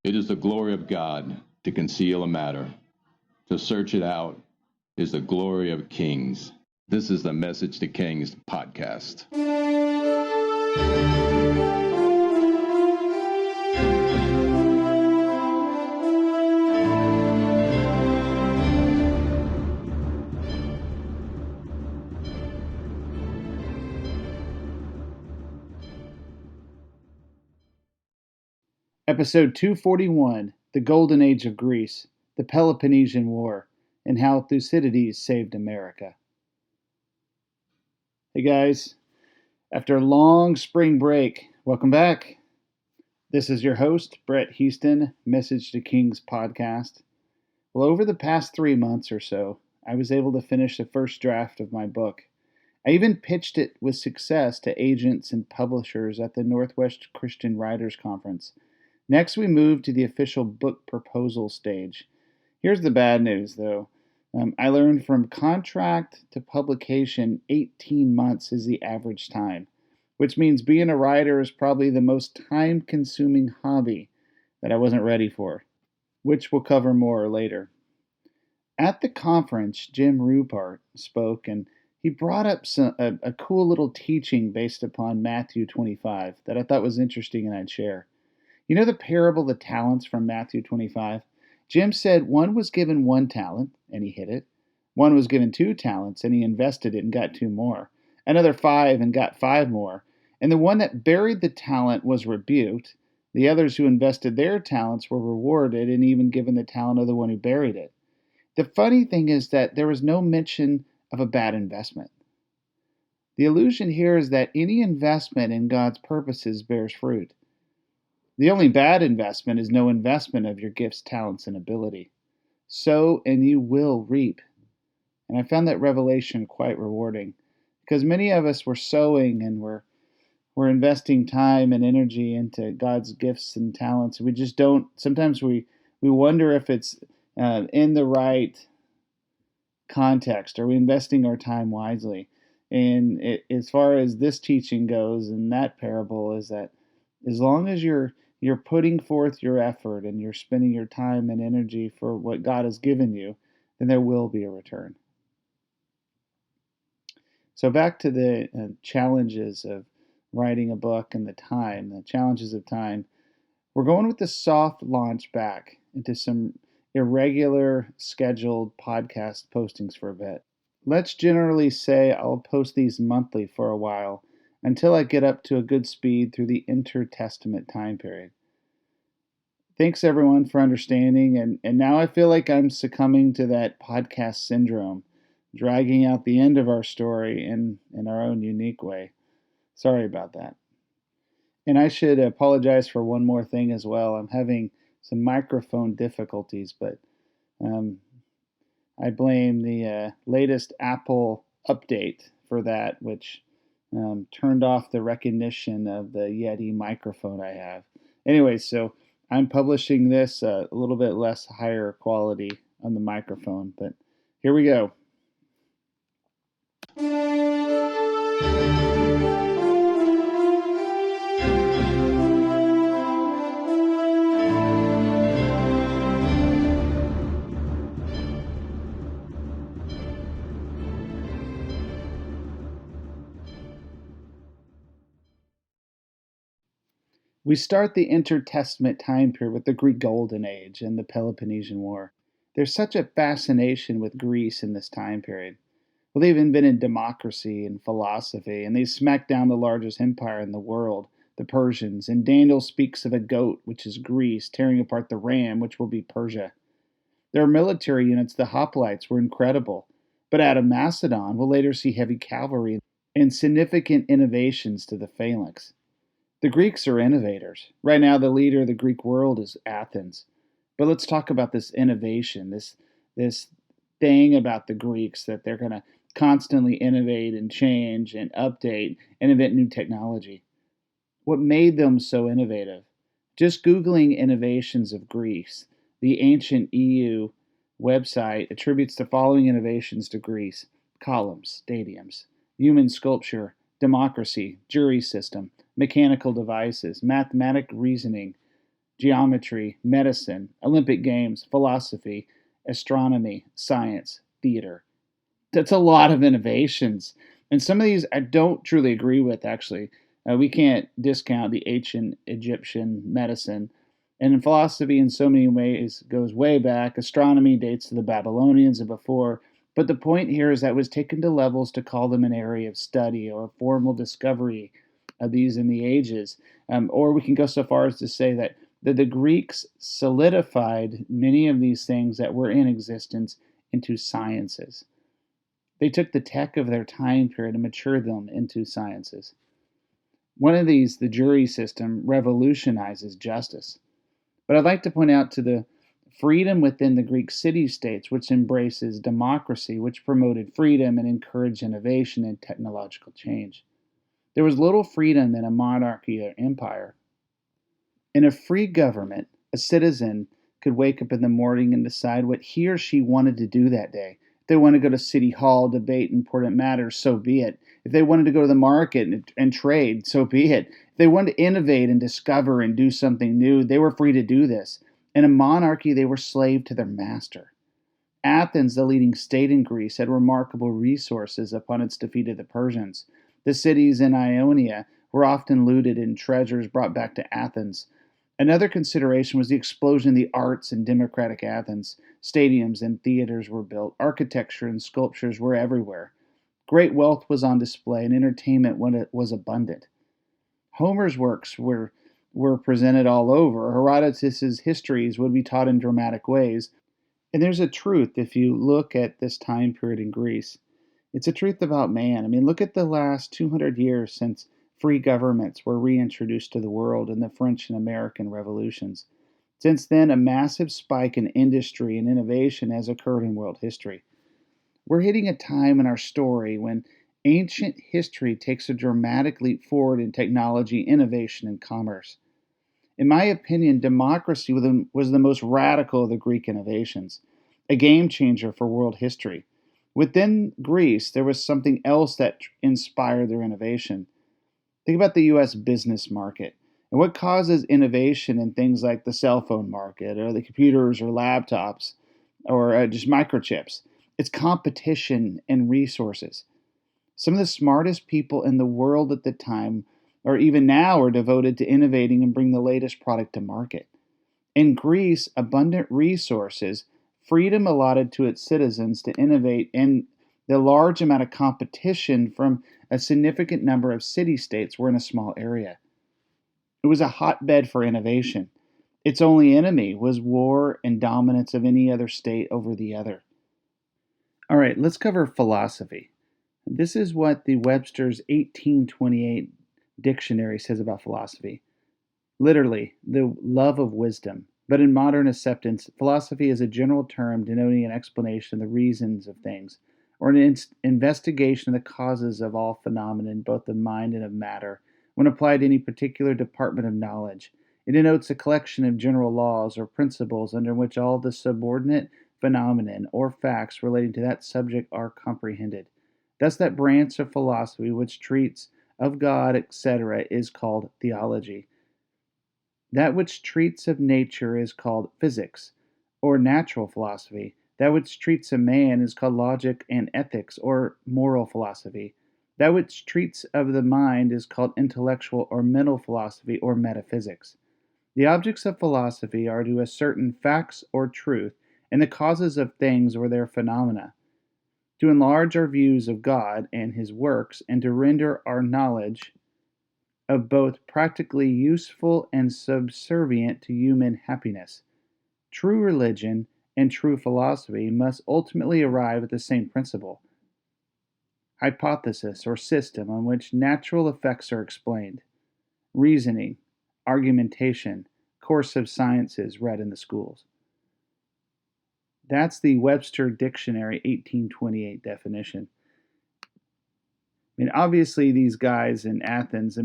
It is the glory of God to conceal a matter. To search it out is the glory of kings. This is the Message to Kings podcast. Episode 241, The Golden Age of Greece, the Peloponnesian War, and how Thucydides saved America. Hey guys, after a long spring break, welcome back. This is your host, Brett Houston, Message to Kings podcast. Well, over the past 3 months or so, I was able to finish the first draft of my book. I even pitched it with success to agents and publishers at the Northwest Christian Writers Conference. Next, we move to the official book proposal stage. Here's the bad news, though. I learned from contract to publication, 18 months is the average time, which means being a writer is probably the most time-consuming hobby that I wasn't ready for, which we'll cover more later. At the conference, Jim Rupert spoke, and he brought up a cool little teaching based upon Matthew 25 that I thought was interesting and I'd share. You know the parable of the talents from Matthew 25? Jim said one was given 1 talent, and he hid it. One was given 2 talents, and he invested it and got 2 more. Another 5 and got 5 more. And the one that buried the talent was rebuked. The others who invested their talents were rewarded and even given the talent of the one who buried it. The funny thing is that there was no mention of a bad investment. The illusion here is that any investment in God's purposes bears fruit. The only bad investment is no investment of your gifts, talents, and ability. Sow and you will reap. And I found that revelation quite rewarding because many of us were sowing and we're investing time and energy into God's gifts and talents. We just don't, sometimes we wonder if it's in the right context. Are we investing our time wisely? And as far as this teaching goes in that parable is that as long as you're putting forth your effort and you're spending your time and energy for what God has given you, then there will be a return. So back to the challenges of writing a book and the challenges of time. We're going with the soft launch back into some irregular scheduled podcast postings for a bit. Let's generally say I'll post these monthly for a while until I get up to a good speed through the intertestament time period. Thanks everyone for understanding, and now I feel like I'm succumbing to that podcast syndrome, dragging out the end of our story in our own unique way. Sorry about that. And I should apologize for one more thing as well. I'm having some microphone difficulties, but I blame the latest Apple update for that, which turned off the recognition of the Yeti microphone I have. Anyway, so I'm publishing this a little bit less higher quality on the microphone, but here we go. We start the intertestament time period with the Greek Golden Age and the Peloponnesian War. There's such a fascination with Greece in this time period. Well, they've invented democracy and philosophy, and they smacked down the largest empire in the world, the Persians. And Daniel speaks of a goat, which is Greece, tearing apart the ram, which will be Persia. Their military units, the hoplites, were incredible. But out of Macedon, we'll later see heavy cavalry and significant innovations to the phalanx. The Greeks are innovators. Right now, the leader of the Greek world is Athens. But let's talk about this innovation, this thing about the Greeks that they're going to constantly innovate and change and update and invent new technology. What made them so innovative? Just Googling innovations of Greece, the ancient EU website attributes the following innovations to Greece: columns, stadiums, human sculpture, democracy, jury system, mechanical devices, mathematic reasoning, geometry, medicine, Olympic Games, philosophy, astronomy, science, theater. That's a lot of innovations. And some of these I don't truly agree with, actually. We can't discount the ancient Egyptian medicine. And in philosophy, in so many ways, goes way back. Astronomy dates to the Babylonians and before. But the point here is that it was taken to levels to call them an area of study or a formal discovery of these in the ages. Or we can go so far as to say that the Greeks solidified many of these things that were in existence into sciences. They took the tech of their time period and matured them into sciences. One of these, the jury system, revolutionizes justice. But I'd like to point out to the freedom within the Greek city-states, which embraces democracy, which promoted freedom and encouraged innovation and technological change. There was little freedom in a monarchy or empire. In a free government, a citizen could wake up in the morning and decide what he or she wanted to do that day. If they want to go to City Hall, debate important matters, so be it. If they wanted to go to the market and trade, so be it. If they wanted to innovate and discover and do something new, they were free to do this. In a monarchy, they were slave to their master. Athens, the leading state in Greece, had remarkable resources upon its defeat of the Persians. The cities in Ionia were often looted and treasures brought back to Athens. Another consideration was the explosion of the arts in democratic Athens. Stadiums and theaters were built. Architecture and sculptures were everywhere. Great wealth was on display, and entertainment was abundant. Homer's works were presented all over. Herodotus's histories would be taught in dramatic ways. And there's a truth if you look at this time period in Greece. It's a truth about man. I mean, look at the last 200 years since free governments were reintroduced to the world in the French and American revolutions. Since then, a massive spike in industry and innovation has occurred in world history. We're hitting a time in our story when ancient history takes a dramatic leap forward in technology, innovation, and commerce. In my opinion, democracy was the most radical of the Greek innovations, a game changer for world history. Within Greece, there was something else that inspired their innovation. Think about the US business market and what causes innovation in things like the cell phone market or the computers or laptops or just microchips. It's competition and resources. Some of the smartest people in the world at the time, or even now, are devoted to innovating and bring the latest product to market. In Greece, abundant resources, freedom allotted to its citizens to innovate, and the large amount of competition from a significant number of city-states were in a small area. It was a hotbed for innovation. Its only enemy was war and dominance of any other state over the other. All right, let's cover philosophy. This is what the Webster's 1828 dictionary says about philosophy. Literally, the love of wisdom. But in modern acceptance, philosophy is a general term denoting an explanation of the reasons of things, or an investigation of the causes of all phenomena, both of mind and of matter, when applied to any particular department of knowledge. It denotes a collection of general laws or principles under which all the subordinate phenomena or facts relating to that subject are comprehended. Thus, that branch of philosophy which treats of God, etc., is called theology. That which treats of nature is called physics, or natural philosophy. That which treats of man is called logic and ethics, or moral philosophy. That which treats of the mind is called intellectual or mental philosophy, or metaphysics. The objects of philosophy are to ascertain facts or truth, and the causes of things or their phenomena, to enlarge our views of God and His works, and to render our knowledge of both practically useful and subservient to human happiness. True religion and true philosophy must ultimately arrive at the same principle, hypothesis or system on which natural effects are explained, reasoning, argumentation, course of sciences read in the schools. That's the Webster Dictionary 1828 definition. I mean, obviously, these guys in Athens,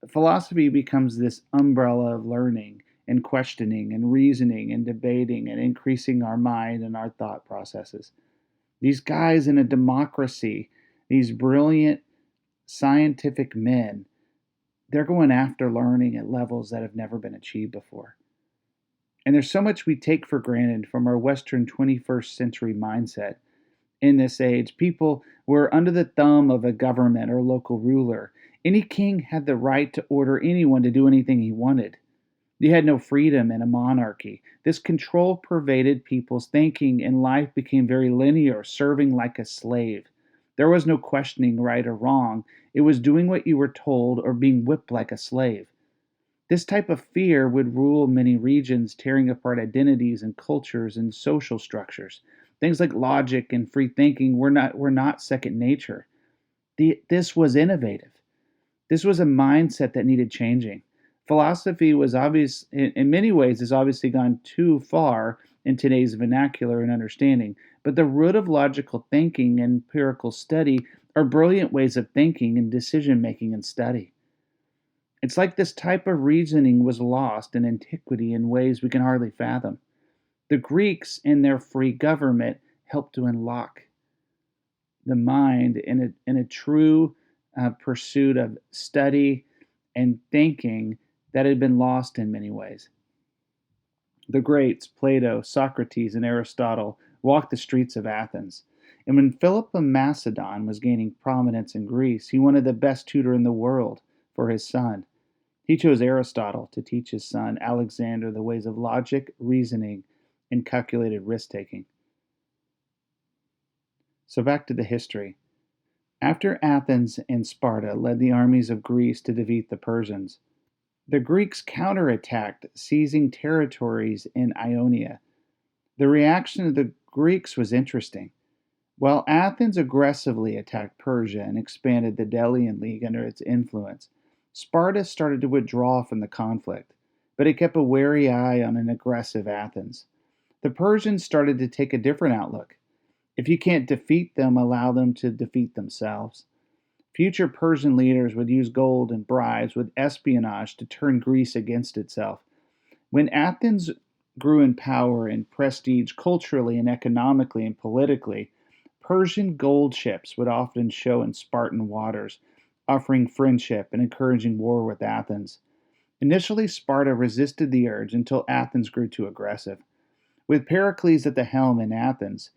philosophy becomes this umbrella of learning and questioning and reasoning and debating and increasing our mind and our thought processes. These guys in a democracy, these brilliant scientific men, they're going after learning at levels that have never been achieved before. And there's so much we take for granted from our Western 21st century mindset. In this age, people were under the thumb of a government or local ruler. Any king had the right to order anyone to do anything he wanted. You had no freedom in a monarchy. This control pervaded people's thinking, and life became very linear, serving like a slave. There was no questioning right or wrong. It was doing what you were told or being whipped like a slave. This type of fear would rule many regions, tearing apart identities and cultures and social structures. Things like logic and free thinking were not second nature. This was innovative. This was a mindset that needed changing. Philosophy was obvious in many ways has obviously gone too far in today's vernacular and understanding, but the root of logical thinking and empirical study are brilliant ways of thinking and decision making and study. It's like this type of reasoning was lost in antiquity in ways we can hardly fathom. The Greeks, in their free government, helped to unlock the mind in a true pursuit of study and thinking that had been lost in many ways. The greats, Plato, Socrates, and Aristotle, walked the streets of Athens. And when Philip of Macedon was gaining prominence in Greece, he wanted the best tutor in the world for his son. He chose Aristotle to teach his son Alexander the ways of logic, reasoning, and calculated risk taking. So back to the history. After Athens and Sparta led the armies of Greece to defeat the Persians, the Greeks counterattacked, seizing territories in Ionia. The reaction of the Greeks was interesting. While Athens aggressively attacked Persia and expanded the Delian League under its influence, Sparta started to withdraw from the conflict, but it kept a wary eye on an aggressive Athens. The Persians started to take a different outlook. If you can't defeat them, allow them to defeat themselves. Future Persian leaders would use gold and bribes with espionage to turn Greece against itself. When Athens grew in power and prestige culturally and economically and politically, Persian gold ships would often show in Spartan waters, offering friendship and encouraging war with Athens. Initially, Sparta resisted the urge until Athens grew too aggressive. With Pericles at the helm in Athens,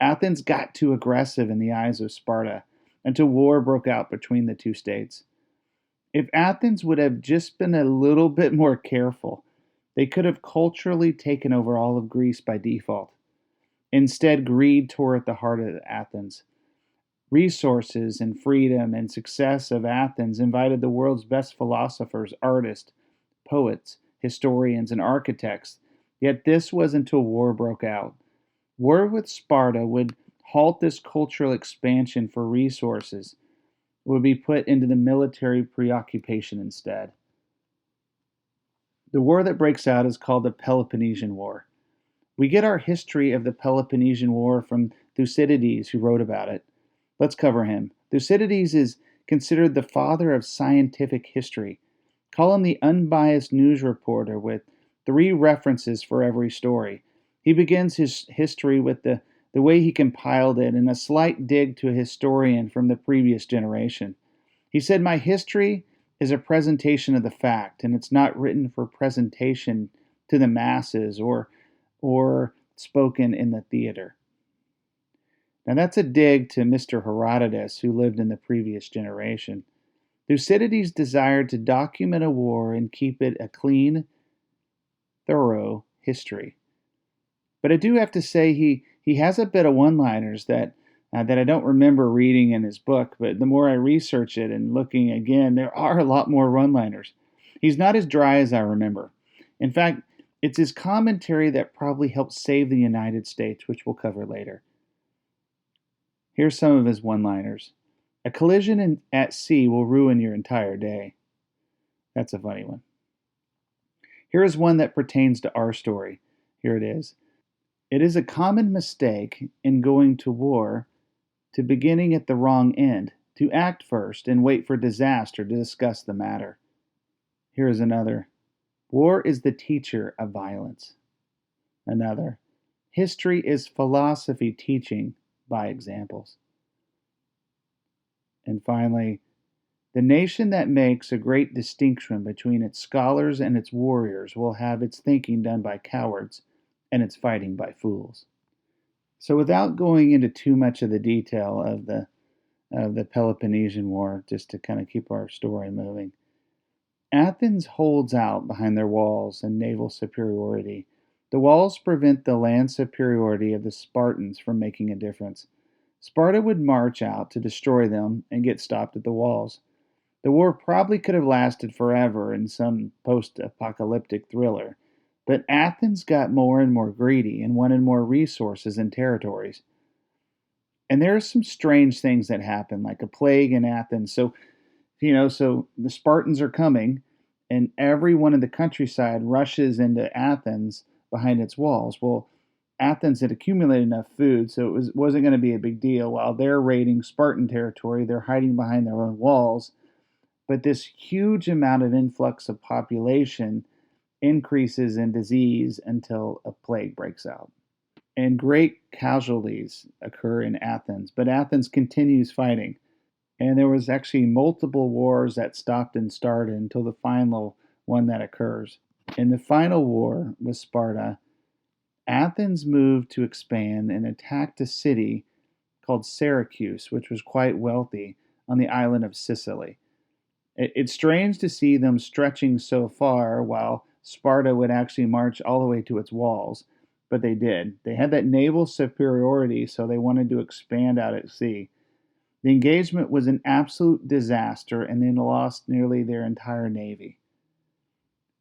Athens got too aggressive in the eyes of Sparta until war broke out between the two states. If Athens would have just been a little bit more careful, they could have culturally taken over all of Greece by default. Instead, greed tore at the heart of Athens. Resources and freedom and success of Athens invited the world's best philosophers, artists, poets, historians, and architects. Yet this was until war broke out. War with Sparta would halt this cultural expansion for resources, would be put into the military preoccupation instead. The war that breaks out is called the Peloponnesian War. We get our history of the Peloponnesian War from Thucydides, who wrote about it. Let's cover him. Thucydides is considered the father of scientific history. Call him the unbiased news reporter with 3 references for every story. He begins his history with the way he compiled it and a slight dig to a historian from the previous generation. He said, "My history is a presentation of the fact, and it's not written for presentation to the masses or spoken in the theater." Now that's a dig to Mr. Herodotus, who lived in the previous generation. Thucydides desired to document a war and keep it a clean, thorough history. But I do have to say he has a bit of one-liners that I don't remember reading in his book, but the more I research it and looking again, there are a lot more one-liners. He's not as dry as I remember. In fact, it's his commentary that probably helped save the United States, which we'll cover later. Here's some of his one-liners. "A collision at sea will ruin your entire day." That's a funny one. Here is one that pertains to our story. Here it is. "It is a common mistake in going to war to beginning at the wrong end, to act first and wait for disaster to discuss the matter." Here is another. "War is the teacher of violence." Another. "History is philosophy teaching by examples." And finally, The nation that makes a great distinction between its scholars and its warriors will have its thinking done by cowards and its fighting by fools. So, without going into too much of the detail of the Peloponnesian War, just to kind of keep our story moving, Athens holds out behind their walls and naval superiority. The walls prevent the land superiority of the Spartans from making a difference. Sparta would march out to destroy them and get stopped at the walls. The war probably could have lasted forever in some post apocalyptic thriller, but Athens got more and more greedy and wanted more resources and territories. And there are some strange things that happen, like a plague in Athens. So the Spartans are coming, and everyone in the countryside rushes into Athens behind its walls. Well, Athens had accumulated enough food, so wasn't going to be a big deal. While they're raiding Spartan territory, they're hiding behind their own walls. But this huge amount of influx of population increases in disease until a plague breaks out. And great casualties occur in Athens, but Athens continues fighting. And there was actually multiple wars that stopped and started until the final one that occurs. In the final war with Sparta, Athens moved to expand and attacked a city called Syracuse, which was quite wealthy on the island of Sicily. It's strange to see them stretching so far while Sparta would actually march all the way to its walls, but they did. They had that naval superiority, so they wanted to expand out at sea. The engagement was an absolute disaster, and they lost nearly their entire navy.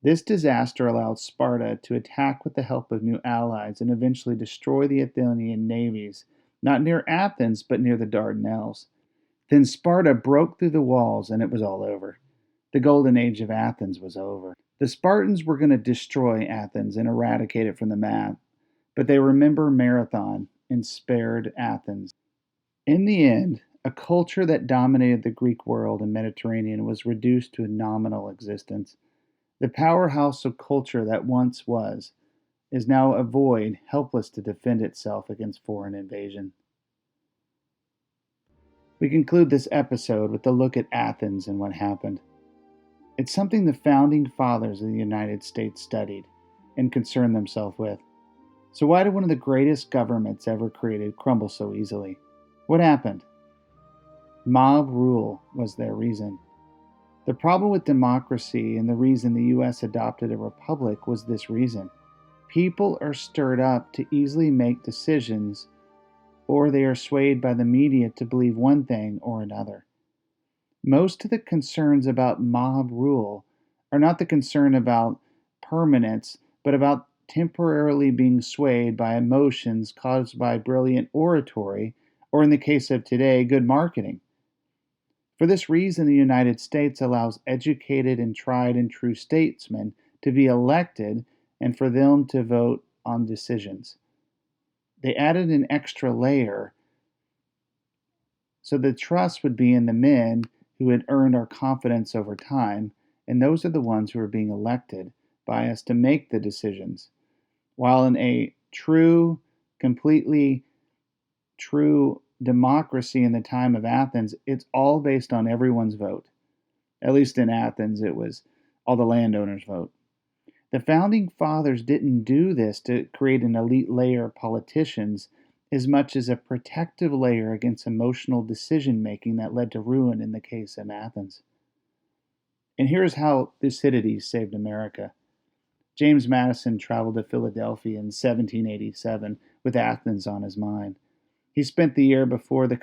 This disaster allowed Sparta to attack with the help of new allies and eventually destroy the Athenian navies, not near Athens, but near the Dardanelles. Then Sparta broke through the walls, and it was all over. The golden age of Athens was over. The Spartans were going to destroy Athens and eradicate it from the map, but they remember Marathon and spared Athens. In the end, a culture that dominated the Greek world and Mediterranean was reduced to a nominal existence. The powerhouse of culture that once was is now a void, helpless to defend itself against foreign invasion. We conclude this episode with a look at Athens and what happened. It's something the founding fathers of the United States studied and concerned themselves with. So why did one of the greatest governments ever created crumble so easily? What happened? Mob rule was their reason. The problem with democracy and the reason the U.S. adopted a republic was this reason. People are stirred up to easily make decisions, or they are swayed by the media to believe one thing or another. Most of the concerns about mob rule are not the concern about permanence, but about temporarily being swayed by emotions caused by brilliant oratory, or in the case of today, good marketing. For this reason, the United States allows educated and tried and true statesmen to be elected and for them to vote on decisions. They added an extra layer so the trust would be in the men who had earned our confidence over time, and those are the ones who are being elected by us to make the decisions. While in a completely true democracy in the time of Athens, it's all based on everyone's vote. At least in Athens, it was all the landowners' vote. The founding fathers didn't do this to create an elite layer of politicians as much as a protective layer against emotional decision making that led to ruin in the case of Athens. And here's how Thucydides saved America. James Madison traveled to Philadelphia in 1787 with Athens on his mind. He spent the year before the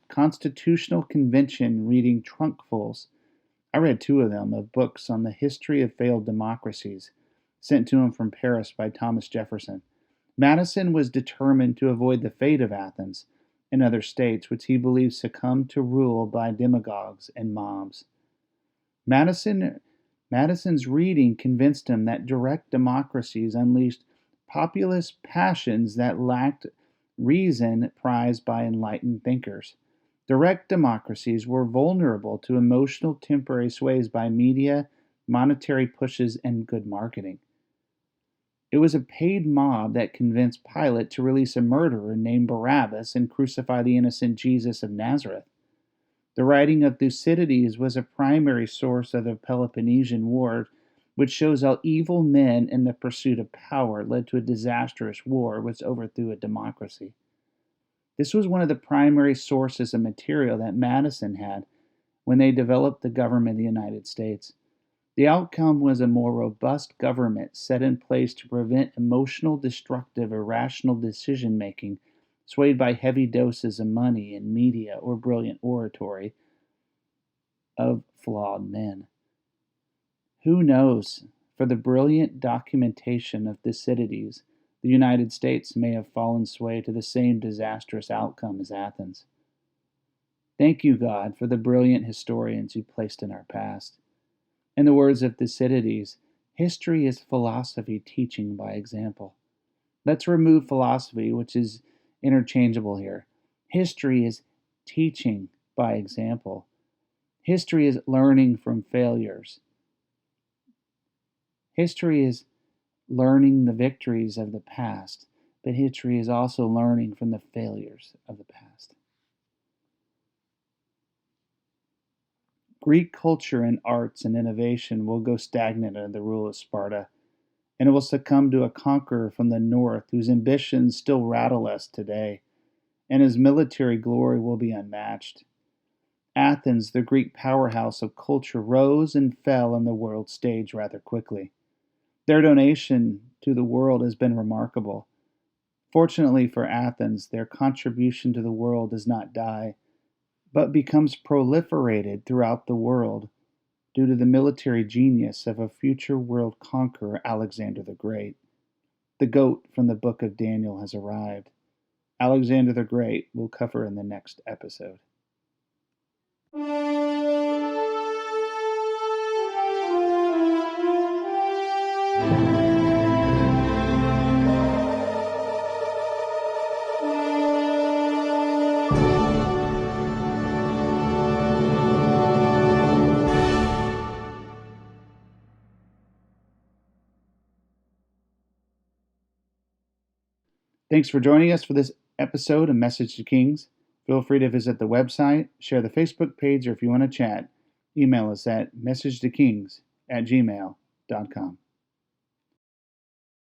Constitutional Convention reading trunkfuls. I read 2 of them, of books on the history of failed democracies, sent to him from Paris by Thomas Jefferson. Madison was determined to avoid the fate of Athens and other states which he believed succumbed to rule by demagogues and mobs. Madison's reading convinced him that direct democracies unleashed populist passions that lacked reason prized by enlightened thinkers. Direct democracies were vulnerable to emotional temporary sways by media, monetary pushes, and good marketing. It was a paid mob that convinced Pilate to release a murderer named Barabbas and crucify the innocent Jesus of Nazareth. The writing of Thucydides was a primary source of the Peloponnesian War, which shows how evil men in the pursuit of power led to a disastrous war which overthrew a democracy. This was one of the primary sources of material that Madison had when they developed the government of the United States. The outcome was a more robust government set in place to prevent emotional, destructive, irrational decision making swayed by heavy doses of money and media or brilliant oratory of flawed men. Who knows? For the brilliant documentation of Thucydides, the United States may have fallen sway to the same disastrous outcome as Athens. Thank you, God, for the brilliant historians you placed in our past. In the words of Thucydides, history is philosophy teaching by example. Let's remove philosophy, which is interchangeable here. History is teaching by example. History is learning from failures. History is learning the victories of the past, but history is also learning from the failures of the past. Greek culture and arts and innovation will go stagnant under the rule of Sparta, and it will succumb to a conqueror from the north whose ambitions still rattle us today, and his military glory will be unmatched. Athens, the Greek powerhouse of culture, rose and fell on the world stage rather quickly. Their donation to the world has been remarkable. Fortunately for Athens, their contribution to the world does not die, but becomes proliferated throughout the world due to the military genius of a future world conqueror, Alexander the Great. The goat from the book of Daniel has arrived. Alexander the Great we'll cover in the next episode. Thanks for joining us for this episode of Message to Kings. Feel free to visit the website, share the Facebook page, or if you want to chat, email us at messagetokings@gmail.com.